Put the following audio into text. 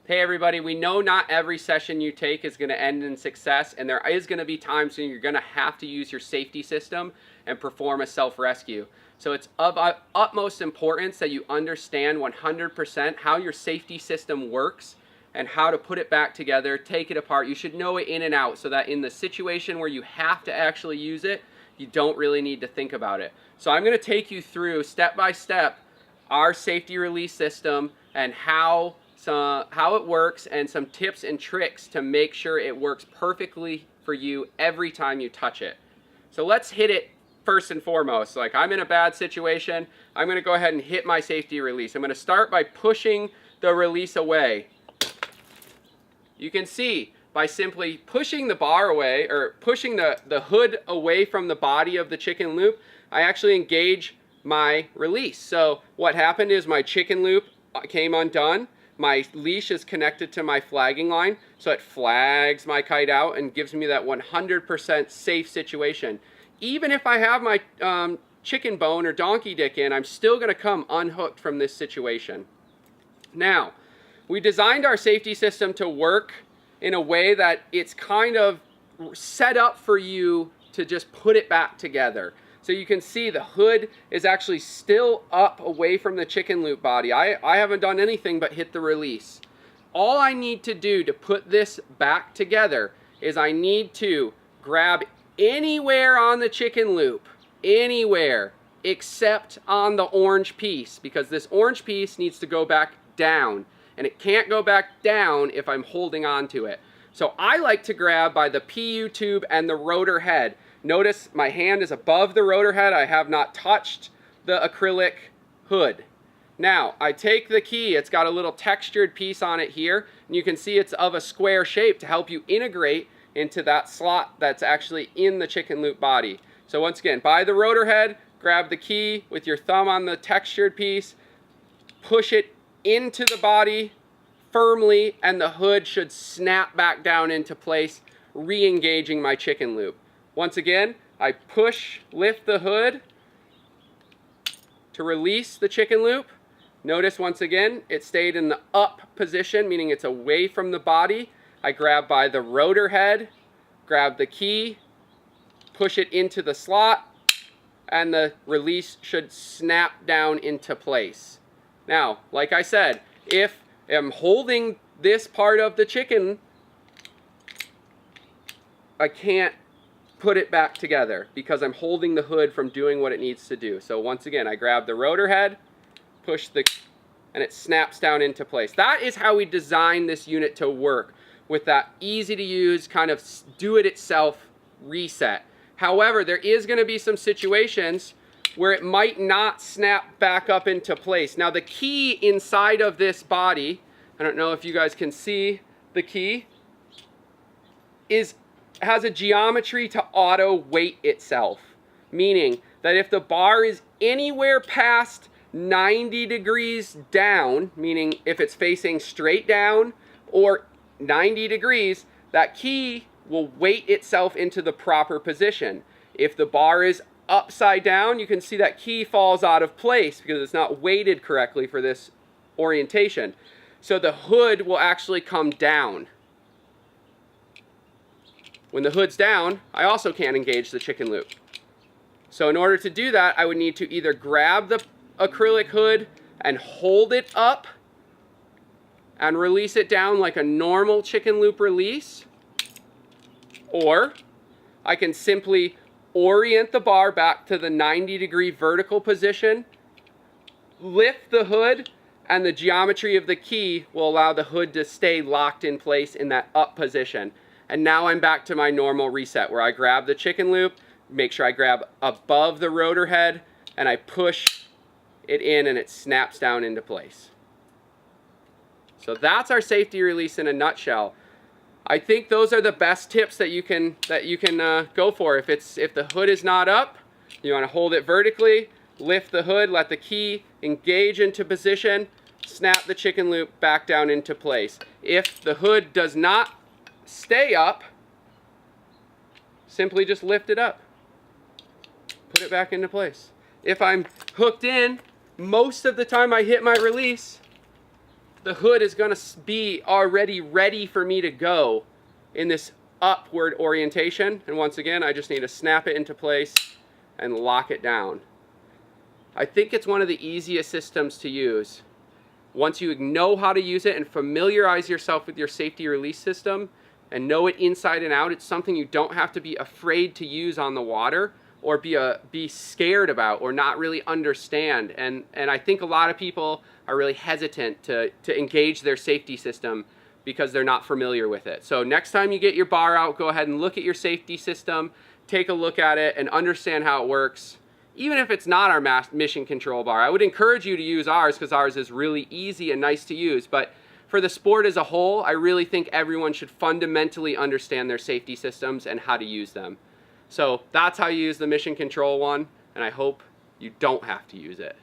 Hey everybody, we know not every session you take is going to end in success, and there is going to be times when you're going to have to use your safety system and perform a self-rescue. So it's of utmost importance that you understand 100% how your safety system works and how to put it back together, take it apart. You should know it in and out so that in the situation where you have to actually use it, you don't really need to think about it. So I'm going to take you through step by step our safety release system and how it works, and some tips and tricks to make sure it works perfectly for you every time you touch it. So let's hit it first and foremost. Like, I'm in a bad situation, I'm going to go ahead and hit my safety release. I'm going to start by pushing the release away. You can see by simply pushing the bar away, or pushing the hood away from the body of the chicken loop, I actually engage my release. So what happened is my chicken loop came undone. My leash is connected to my flagging line, so it flags my kite out and gives me that 100% safe situation. Even if I have my chicken bone or donkey dick in, I'm still going to come unhooked from this situation. Now, we designed our safety system to work in a way that it's kind of set up for you to just put it back together. So you can see the hood is actually still up away from the chicken loop body. I haven't done anything but hit the release. All I need to do to put this back together is I need to grab anywhere on the chicken loop, anywhere except on the orange piece, because this orange piece needs to go back down, and it can't go back down if I'm holding on to it. So I like to grab by the PU tube and the rotor head. Notice my hand is above the rotor head. I have not touched the acrylic hood. Now, I take the key. It's got a little textured piece on it here, and you can see it's of a square shape to help you integrate into that slot that's actually in the chicken loop body. So once again, by the rotor head, grab the key with your thumb on the textured piece, push it into the body firmly, and the hood should snap back down into place, re-engaging my chicken loop. Once again, I lift the hood to release the chicken loop. Notice once again, it stayed in the up position, meaning it's away from the body. I grab by the rotor head, grab the key, push it into the slot, and the release should snap down into place. Now, like I said, if I'm holding this part of the chicken, I can't put it back together because I'm holding the hood from doing what it needs to do. So once again, I grab the rotor head, push and it snaps down into place. That is how we designed this unit to work, with that easy to use kind of do-it-itself reset. However, there is going to be some situations where it might not snap back up into place. Now, the key inside of this body, I don't know if you guys can see the key, has a geometry to auto weight itself, meaning that if the bar is anywhere past 90 degrees down, meaning if it's facing straight down or 90 degrees, that key will weight itself into the proper position. If the bar is upside down, you can see that key falls out of place because it's not weighted correctly for this orientation. So the hood will actually come down. When the hood's down, I also can't engage the chicken loop. So in order to do that, I would need to either grab the acrylic hood and hold it up and release it down like a normal chicken loop release, or I can simply orient the bar back to the 90-degree vertical position, lift the hood, and the geometry of the key will allow the hood to stay locked in place in that up position. And now I'm back to my normal reset where I grab the chicken loop, make sure I grab above the rotor head, and I push it in and it snaps down into place. So that's our safety release in a nutshell. I think those are the best tips that you can go for. If the hood is not up, you want to hold it vertically, lift the hood, let the key engage into position, snap the chicken loop back down into place. If the hood does not stay up, simply just lift it up, put it back into place. If I'm hooked in, most of the time I hit my release, the hood is going to be already ready for me to go in this upward orientation. And once again, I just need to snap it into place and lock it down. I think it's one of the easiest systems to use. Once you know how to use it and familiarize yourself with your safety release system and know it inside and out, it's something you don't have to be afraid to use on the water or be scared about or not really understand. And I think a lot of people are really hesitant to engage their safety system because they're not familiar with it. So next time you get your bar out, go ahead and look at your safety system, take a look at it and understand how it works. Even if it's not our mission control bar, I would encourage you to use ours because ours is really easy and nice to use. But for the sport as a whole, I really think everyone should fundamentally understand their safety systems and how to use them. So that's how you use the mission control one, and I hope you don't have to use it.